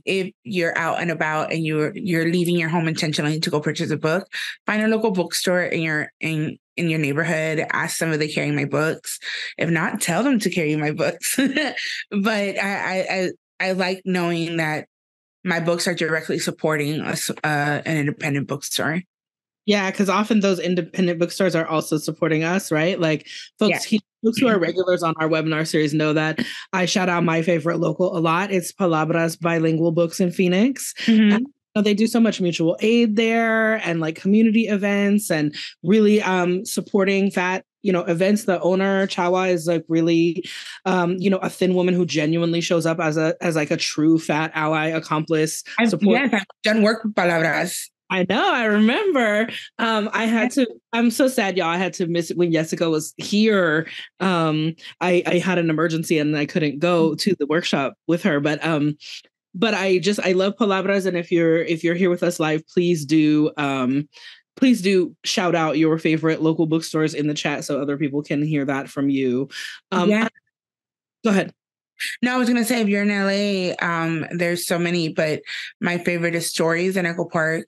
[SPEAKER 2] if you're out and about and you're leaving your home intentionally to go purchase a book, find a local bookstore in your neighborhood. Ask them if they carry my books. If not, tell them to carry my books. But I like knowing that my books are directly supporting an independent bookstore.
[SPEAKER 1] Yeah, because often those independent bookstores are also supporting us, right? Like folks who are regulars on our webinar series know that I shout out my favorite local a lot. It's Palabras Bilingual Books in Phoenix.
[SPEAKER 2] Mm-hmm.
[SPEAKER 1] They do so much mutual aid there, and like community events, and really supporting fat events. The owner Chawa is like really a thin woman who genuinely shows up as like a true fat ally, accomplice, support.
[SPEAKER 2] Yes, I've done work with Palabras.
[SPEAKER 1] I know. I remember. I'm so sad, y'all. I had to miss it when Yesika was here. I had an emergency and I couldn't go to the workshop with her. But I love Palabras. And if you're here with us live, please do shout out your favorite local bookstores in the chat so other people can hear that from you. Go ahead.
[SPEAKER 2] No, I was going to say, if you're in LA, there's so many, but my favorite is Stories in Echo Park,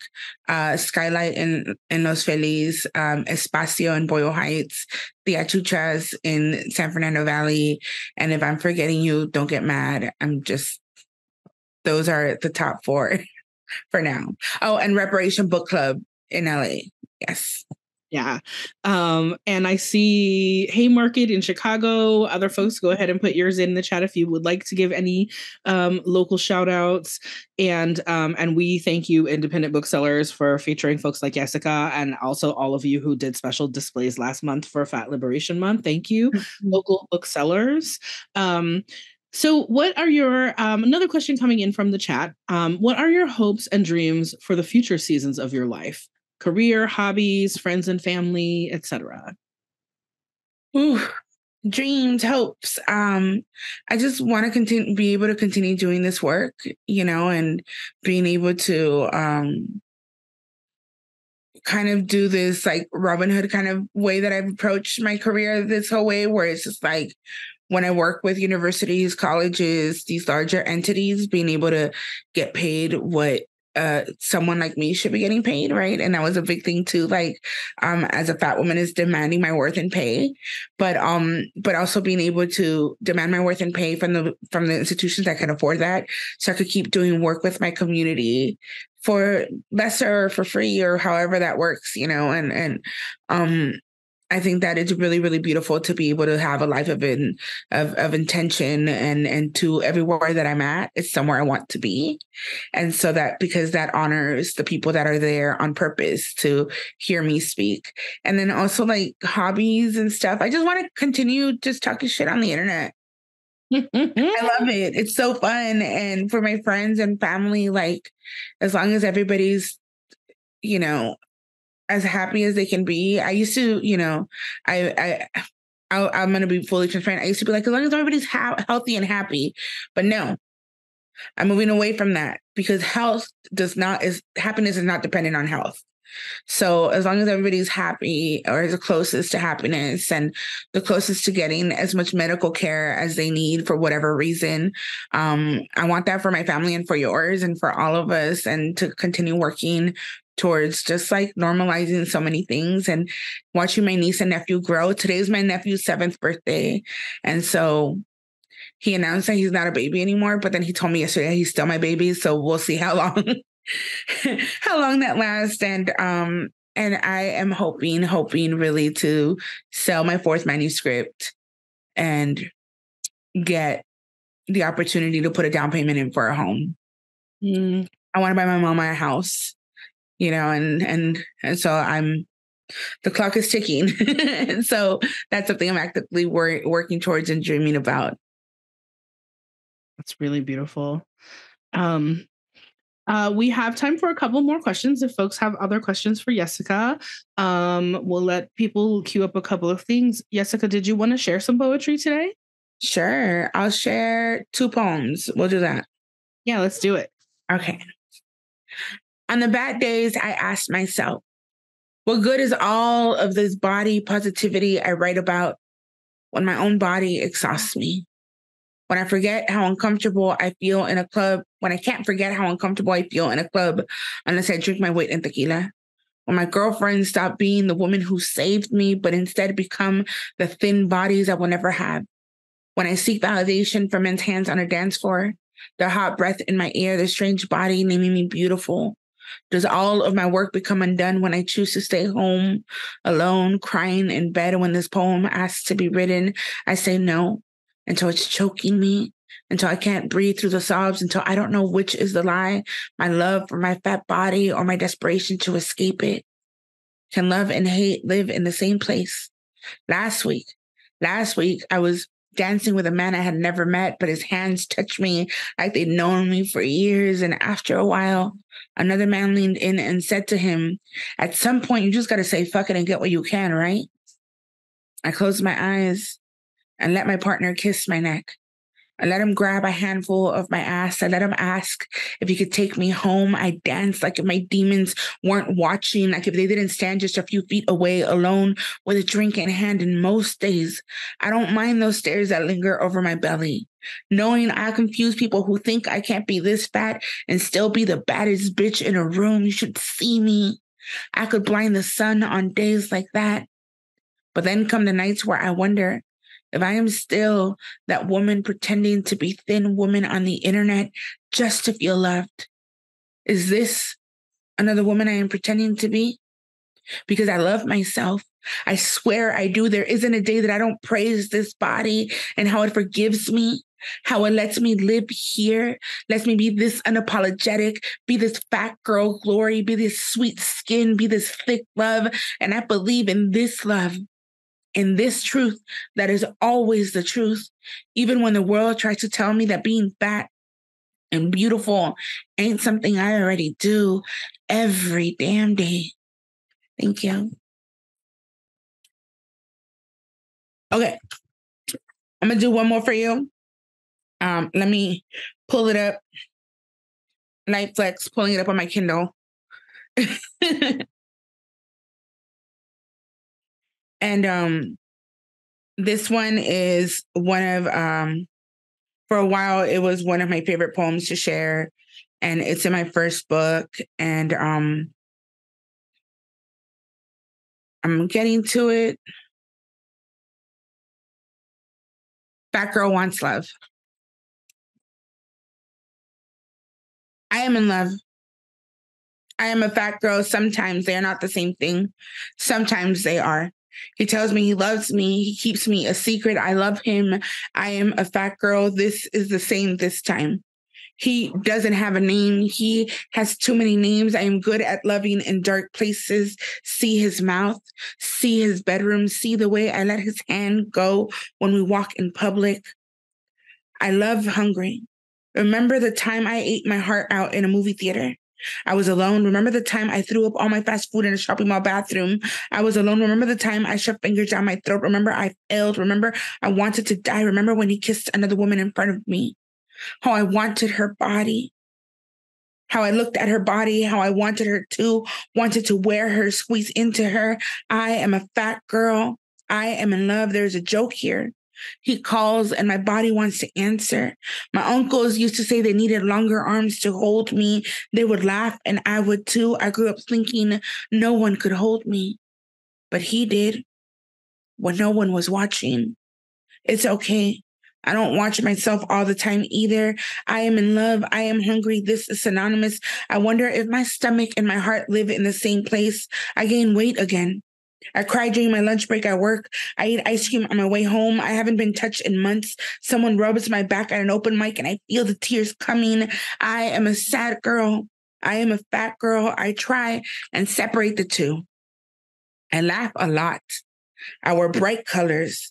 [SPEAKER 2] Skylight in Los Feliz, Espacio in Boyle Heights, the Achuchas in San Fernando Valley. And if I'm forgetting you, don't get mad. Those are the top 4 for now. Oh, and Reparation Book Club in LA. Yes.
[SPEAKER 1] Yeah. And I see Haymarket in Chicago. Other folks, go ahead and put yours in the chat if you would like to give any local shout outs. And we thank you, independent booksellers, for featuring folks like Yesika, and also all of you who did special displays last month for Fat Liberation Month. Thank you, local booksellers. So what are your, another question coming in from the chat, what are your hopes and dreams for the future seasons of your life? Career, hobbies, friends and family, etc.
[SPEAKER 2] Dreams, hopes. I just want to be able to continue doing this work, and being able to kind of do this like Robin Hood kind of way that I've approached my career this whole way, where it's just like, when I work with universities, colleges, these larger entities, being able to get paid what someone like me should be getting paid, right? And that was a big thing too. As a fat woman, is demanding my worth and pay, but also being able to demand my worth and pay from the institutions that can afford that, so I could keep doing work with my community for lesser or for free or however that works, I think that it's really, really beautiful to be able to have a life of intention, and to everywhere that I'm at, it's somewhere I want to be. And so because that honors the people that are there on purpose to hear me speak. And then also like hobbies and stuff. I just want to continue just talking shit on the internet. I love it. It's so fun. And for my friends and family, like, as long as everybody's, you know, as happy as they can be. I used to, I'm going to be fully transparent. I used to be like, as long as everybody's healthy and happy, but no, I'm moving away from that because happiness is not dependent on health. So as long as everybody's happy or the closest to happiness and the closest to getting as much medical care as they need for whatever reason, I want that for my family and for yours and for all of us, and to continue working towards just like normalizing so many things and watching my niece and nephew grow. Today's my nephew's 7th birthday. And so he announced that he's not a baby anymore, but then he told me yesterday he's still my baby. So we'll see how long how long that lasts. And I am hoping really to sell my 4th manuscript and get the opportunity to put a down payment in for a home. I want to buy my mama a house, and so the clock is ticking. And so that's something I'm actively working towards and dreaming about.
[SPEAKER 1] That's really beautiful. We have time for a couple more questions. If folks have other questions for Yesika, we'll let people queue up a couple of things. Yesika, did you want to share some poetry today?
[SPEAKER 2] Sure. I'll share 2 poems. We'll do that.
[SPEAKER 1] Yeah, let's do it.
[SPEAKER 2] Okay. On the bad days, I asked myself, what good is all of this body positivity I write about when my own body exhausts me? When I forget how uncomfortable I feel in a club, when I can't forget how uncomfortable I feel in a club unless I drink my weight in tequila. When my girlfriends stop being the woman who saved me, but instead become the thin bodies I will never have. When I seek validation from men's hands on a dance floor, their hot breath in my ear, their strange body naming me beautiful. Does all of my work become undone when I choose to stay home alone, crying in bed when this poem asks to be written? I say no until it's choking me, until I can't breathe through the sobs, until I don't know which is the lie, my love for my fat body or my desperation to escape it. Can love and hate live in the same place? Last week, I was dancing with a man I had never met, but his hands touched me like they'd known me for years. And after a while, another man leaned in and said to him, at some point, you just got to say fuck it and get what you can, right? I closed my eyes and let my partner kiss my neck. I let him grab a handful of my ass. I let him ask if he could take me home. I danced like if my demons weren't watching, like if they didn't stand just a few feet away alone with a drink in hand. And most days, I don't mind those stares that linger over my belly. Knowing I confuse people who think I can't be this fat and still be the baddest bitch in a room. You should see me. I could blind the sun on days like that. But then come the nights where I wonder if I am still that woman pretending to be thin woman on the internet just to feel loved. Is this another woman I am pretending to be? Because I love myself. I swear I do. There isn't a day that I don't praise this body and how it forgives me, how it lets me live here, lets me be this unapologetic, be this fat girl glory, be this sweet skin, be this thick love. And I believe in this love. In this truth that is always the truth, even when the world tries to tell me that being fat and beautiful ain't something I already do every damn day. Thank you. Okay. I'm going to do one more for you. Let me pull it up. Night Flex, pulling it up on my Kindle. And this one is one of, for a while, it was one of my favorite poems to share. And it's in my first book. And I'm getting to it. Fat girl wants love. I am in love. I am a fat girl. Sometimes they are not the same thing. Sometimes they are. He tells me he loves me. He keeps me a secret. I love him. I am a fat girl. This is the same this time. He doesn't have a name. He has too many names. I am good at loving in dark places. See his mouth, see his bedroom, see the way I let his hand go when we walk in public. I love hungry. Remember the time I ate my heart out in a movie theater? I was alone. Remember the time I threw up all my fast food in a shopping mall bathroom? I was alone. Remember the time I shoved fingers down my throat? Remember I failed? Remember I wanted to die? Remember when he kissed another woman in front of me? How I wanted her body. How I looked at her body, how I wanted her to, wanted to wear her, squeeze into her. I am a fat girl. I am in love. There's a joke here. He calls and my body wants to answer. My uncles used to say they needed longer arms to hold me. They would laugh and I would too. I grew up thinking no one could hold me, but he did when no one was watching. It's okay. I don't watch myself all the time either. I am in love. I am hungry. This is synonymous. I wonder if my stomach and my heart live in the same place. I gain weight again. I cry during my lunch break at work. I eat ice cream on my way home. I haven't been touched in months. Someone rubs my back at an open mic and I feel the tears coming. I am a sad girl. I am a fat girl. I try and separate the two. I laugh a lot. I wear bright colors.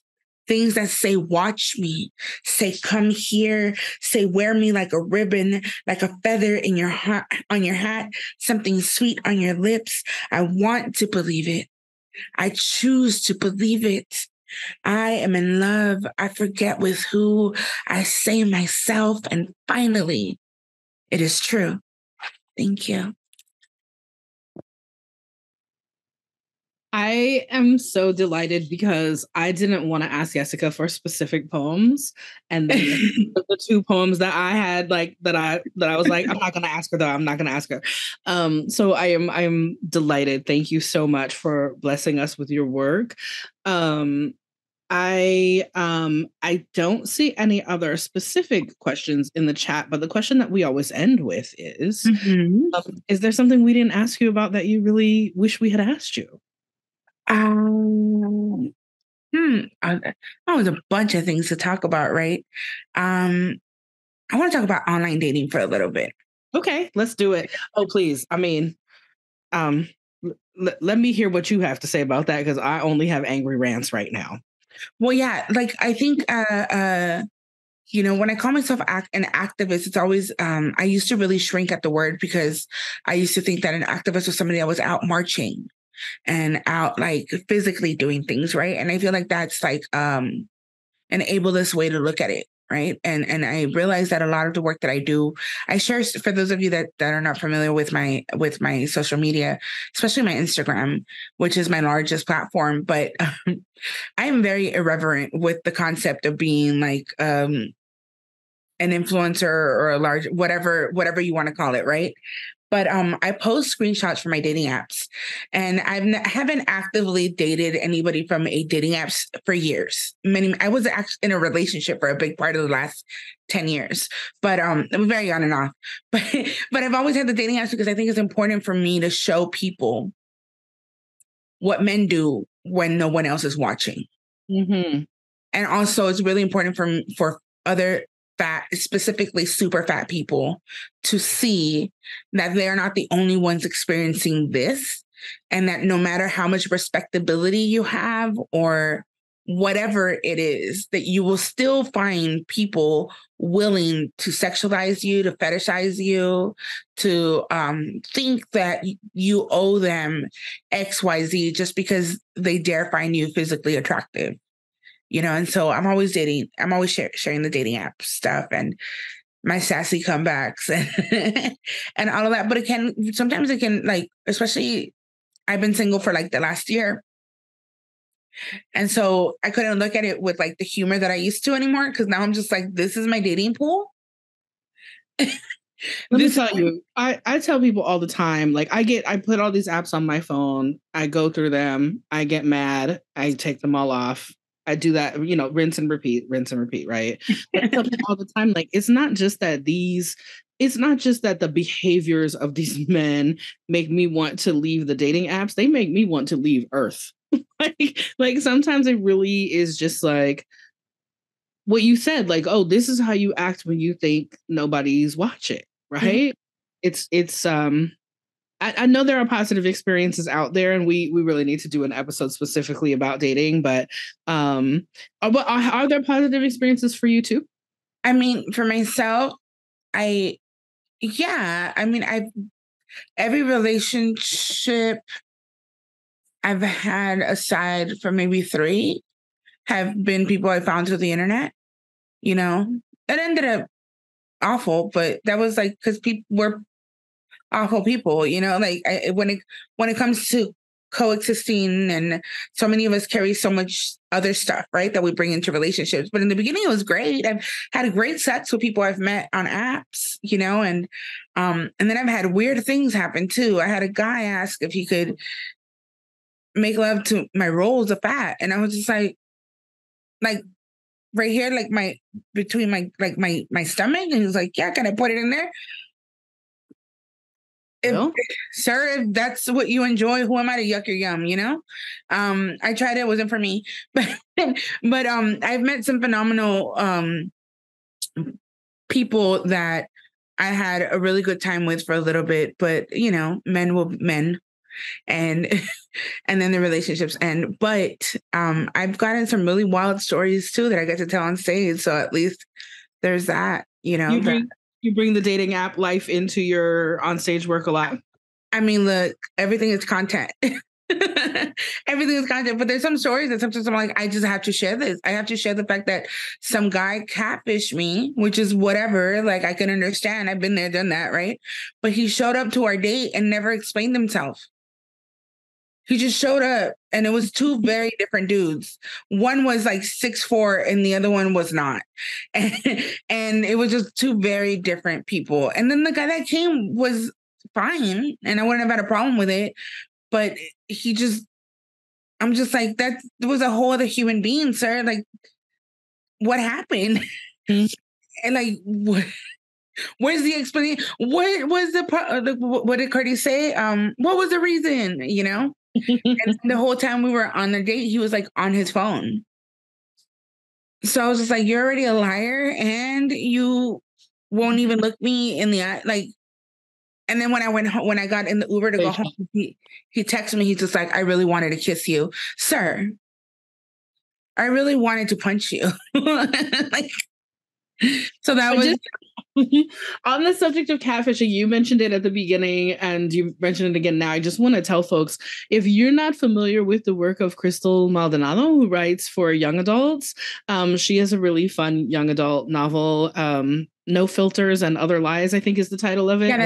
[SPEAKER 2] Things that say, watch me, say, come here, say, wear me like a ribbon, like a feather in your hat, on your hat, something sweet on your lips. I want to believe it. I choose to believe it. I am in love. I forget with who. I say myself. And finally, it is true. Thank you.
[SPEAKER 1] I am so delighted because I didn't want to ask Yesika for specific poems, and then the two poems that I had, like that I was like, I'm not going to ask her though. I'm not going to ask her. So I am delighted. Thank you so much for blessing us with your work. I don't see any other specific questions in the chat, but the question that we always end with is there something we didn't ask you about that you really wish we had asked you?
[SPEAKER 2] That was a bunch of things to talk about, right? I want to talk about online dating for a little bit.
[SPEAKER 1] Okay, let's do it. Oh, please. I mean, let me hear what you have to say about that, because I only have angry rants right now.
[SPEAKER 2] Well, yeah, like I think, when I call myself an activist, it's always, I used to really shrink at the word because I used to think that an activist was somebody that was out marching and out like physically doing things, right? And I feel like that's like an ableist way to look at it, right? And I realize that a lot of the work that I do, I share, for those of you that are not familiar with my social media, especially my Instagram, which is my largest platform, but I am very irreverent with the concept of being like an influencer or a large, whatever you want to call it, right? But I post screenshots from my dating apps, and I haven't actively dated anybody from a dating apps for years. I was actually in a relationship for a big part of the last 10 years, but it was very on and off. But I've always had the dating apps because I think it's important for me to show people what men do when no one else is watching.
[SPEAKER 1] Mm-hmm.
[SPEAKER 2] And also, it's really important for other fat, specifically super fat people, to see that they're not the only ones experiencing this, and that no matter how much respectability you have or whatever it is, that you will still find people willing to sexualize you, to fetishize you, to think that you owe them XYZ just because they dare find you physically attractive. And so I'm always sharing the dating app stuff and my sassy comebacks and all of that. But sometimes it can, like, especially I've been single for like the last year. And so I couldn't look at it with like the humor that I used to anymore, because now I'm just like, this is my dating pool.
[SPEAKER 1] Let me tell you, I tell people all the time, like I put all these apps on my phone, I go through them, I get mad, I take them all off. I do that, rinse and repeat, right? I tell people all the time, like, it's not just that the behaviors of these men make me want to leave the dating apps. They make me want to leave Earth. like sometimes it really is just like what you said, like, oh, this is how you act when you think nobody's watching, right? Mm-hmm. I know there are positive experiences out there, and we really need to do an episode specifically about dating, but are there positive experiences for you too?
[SPEAKER 2] I mean, for myself, I mean, every relationship I've had, aside from maybe 3, have been people I found through the internet. You know, it ended up awful, but that was like because people were awful people. You know, like when it comes to coexisting, and so many of us carry so much other stuff, right, that we bring into relationships. But in the beginning, it was great. I've had a great sex with people I've met on apps, you know, and then I've had weird things happen too. I had a guy ask if he could make love to my rolls of fat, and I was just like right here, like my between my like my stomach, and he was like, "Yeah, can I put it in there?" If, sir, if that's what you enjoy, who am I to yuck your yum, you know? I tried it, it wasn't for me. But I've met some phenomenal people that I had a really good time with for a little bit, but you know, men will men, and and then the relationships end. But I've gotten some really wild stories too that I get to tell on stage. So at least there's that, you know.
[SPEAKER 1] You bring the dating app life into your onstage work a lot.
[SPEAKER 2] I mean, look, everything is content. Everything is content, but there's some stories that sometimes I'm like, I just have to share this. I have to share the fact that some guy catfished me, which is whatever. Like, I can understand. I've been there, done that, right? But he showed up to our date and never explained himself. He just showed up, and it was 2 very different dudes. One was like 6'4", and the other one was not. And it was just 2 very different people. And then the guy that came was fine, and I wouldn't have had a problem with it. But I'm just like, that was a whole other human being, sir. Like, what happened? And like, where's the explanation? What was what did Cardi say? What was the reason? You know? And the whole time we were on the date, he was like on his phone. So I was just like, you're already a liar, and you won't even look me in the eye. Like, and then when I got in the Uber to go home, he texted me. He's just like, I really wanted to kiss you, sir. I really wanted to punch you. Like, so that was.
[SPEAKER 1] On the subject of catfishing, you mentioned it at the beginning and you mentioned it again now. I just want to tell folks, if you're not familiar with the work of Crystal Maldonado, who writes for young adults, she has a really fun young adult novel, No Filters and Other Lies, I think is the title of it.
[SPEAKER 2] Yeah,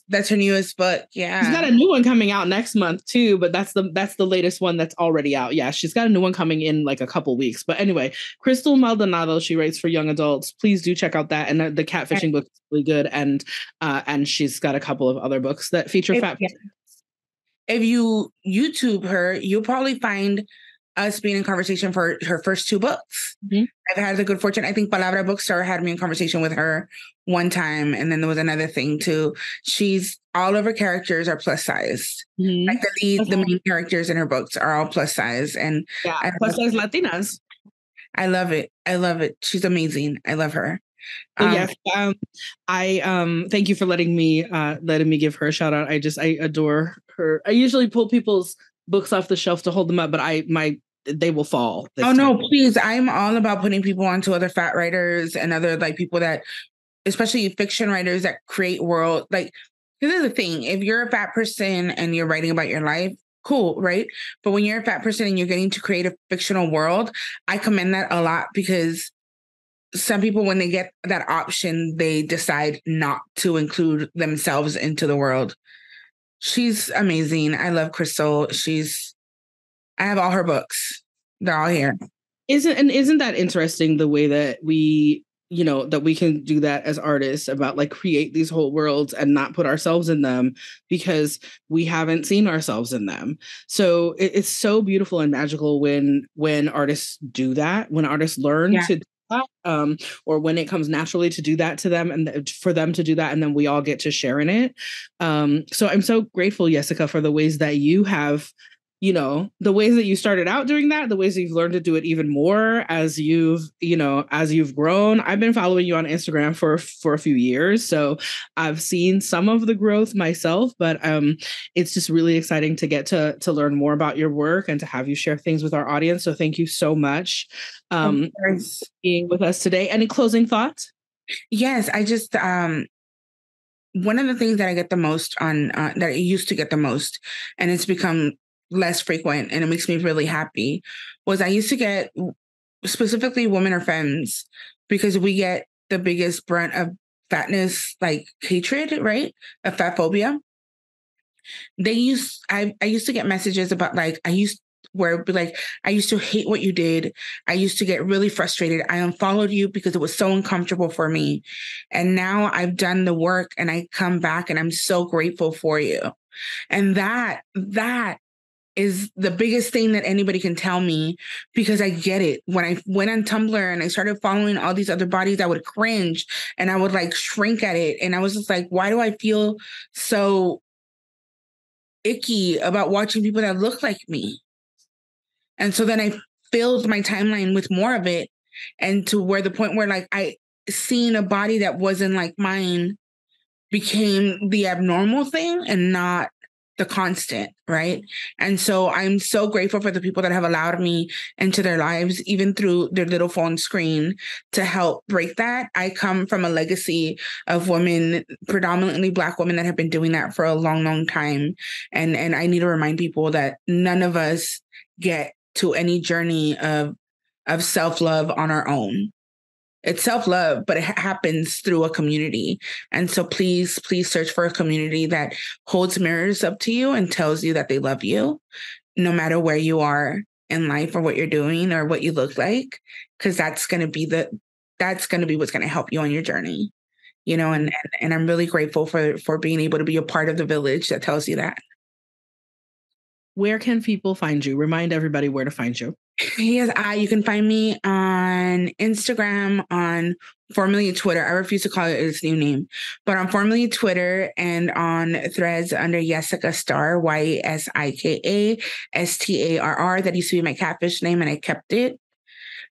[SPEAKER 2] that's her newest book. Yeah.
[SPEAKER 1] She's got a new one coming out next month too, but that's the latest one that's already out. Yeah, she's got a new one coming in like a couple weeks. But anyway, Crystal Maldonado, she writes for young adults. Please do check out that. And the catfishing book is really good. And she's got a couple of other books that feature fat.
[SPEAKER 2] If you YouTube her, you'll probably find us being in conversation for her first 2 books. Mm-hmm. I've had the good fortune. I think Palabra Bookstore had me in conversation with her one time. And then there was another thing too. All of her characters are plus sized. Mm-hmm. Like the main characters in her books are all plus size. And
[SPEAKER 1] plus size Latinas.
[SPEAKER 2] I love it. I love it. She's amazing. I love her.
[SPEAKER 1] Yes. I thank you for letting me give her a shout out. I adore her. I usually pull people's books off the shelf to hold them up, but they will fall.
[SPEAKER 2] No, please. I'm all about putting people onto other fat writers and other like people that, especially fiction writers that create world. Like, this is the thing. If you're a fat person and you're writing about your life, cool, right? But when you're a fat person and you're getting to create a fictional world, I commend that a lot, because some people, when they get that option, they decide not to include themselves into the world. She's amazing. I love Crystal. I have all her books. They're all here.
[SPEAKER 1] Isn't that interesting, the way that we, that we can do that as artists, about like create these whole worlds and not put ourselves in them because we haven't seen ourselves in them. So it's so beautiful and magical when artists do that, when artists learn to do that, or when it comes naturally to do that to them and for them to do that, and then we all get to share in it. So I'm so grateful, Yesika, for the ways that you have the ways that you started out doing that, the ways that you've learned to do it even more as you've grown. I've been following you on Instagram for a few years, so I've seen some of the growth myself, but it's just really exciting to get to learn more about your work and to have you share things with our audience. So thank you so much for being with us today. Any closing thoughts?
[SPEAKER 2] Yes, I just one of the things that I get the most on that I used to get the most, and it's become less frequent, and it makes me really happy, was I used to get specifically women or femmes, because we get the biggest brunt of fatness, like hatred, right? Of fat phobia. I used to get messages about like, where it'd be like, I used to hate what you did. I used to get really frustrated. I unfollowed you because it was so uncomfortable for me. And now I've done the work and I come back and I'm so grateful for you. And that is the biggest thing that anybody can tell me, because I get it. When I went on Tumblr and I started following all these other bodies, I would cringe and I would like shrink at it. And I was just like, why do I feel so icky about watching people that look like me? And so then I filled my timeline with more of it, and to where the point where like I seen a body that wasn't like mine became the abnormal thing and not the constant, right? And so I'm so grateful for the people that have allowed me into their lives, even through their little phone screen, to help break that. I come from a legacy of women, predominantly Black women, that have been doing that for a long, long time. And I need to remind people that none of us get to any journey of self-love on our own. It's self-love, but it happens through a community. And so please search for a community that holds mirrors up to you and tells you that they love you, no matter where you are in life or what you're doing or what you look like, because that's going to be what's going to help you on your journey. And I'm really grateful for being able to be a part of the village that tells you that.
[SPEAKER 1] Where can people find you? Remind everybody where to find you.
[SPEAKER 2] Yes, you can find me on Instagram, on formerly Twitter. I refuse to call it its new name, but on formerly Twitter and on Threads under Yesika Star, Yesika Starr. That used to be my catfish name, and I kept it.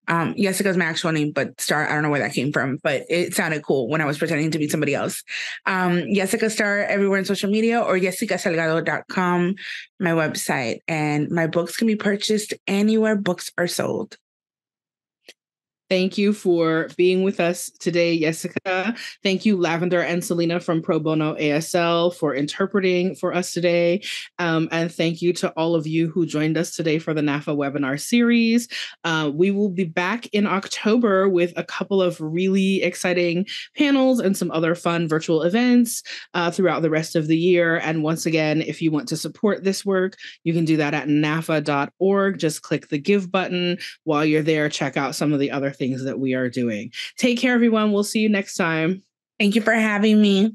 [SPEAKER 2] Yesika is my actual name, but Star, I don't know where that came from, but it sounded cool when I was pretending to be somebody else. Yesika Star everywhere on social media, or YesikaSalgado.com, my website. And my books can be purchased anywhere books are sold.
[SPEAKER 1] Thank you for being with us today, Yesika. Thank you, Lavender and Selena from Pro Bono ASL, for interpreting for us today. And thank you to all of you who joined us today for the NAAFA webinar series. We will be back in October with a couple of really exciting panels and some other fun virtual events throughout the rest of the year. And once again, if you want to support this work, you can do that at NAAFA.org. Just click the give button. While you're there, check out some of the other things that we are doing. Take care, everyone. We'll see you next time.
[SPEAKER 2] Thank you for having me.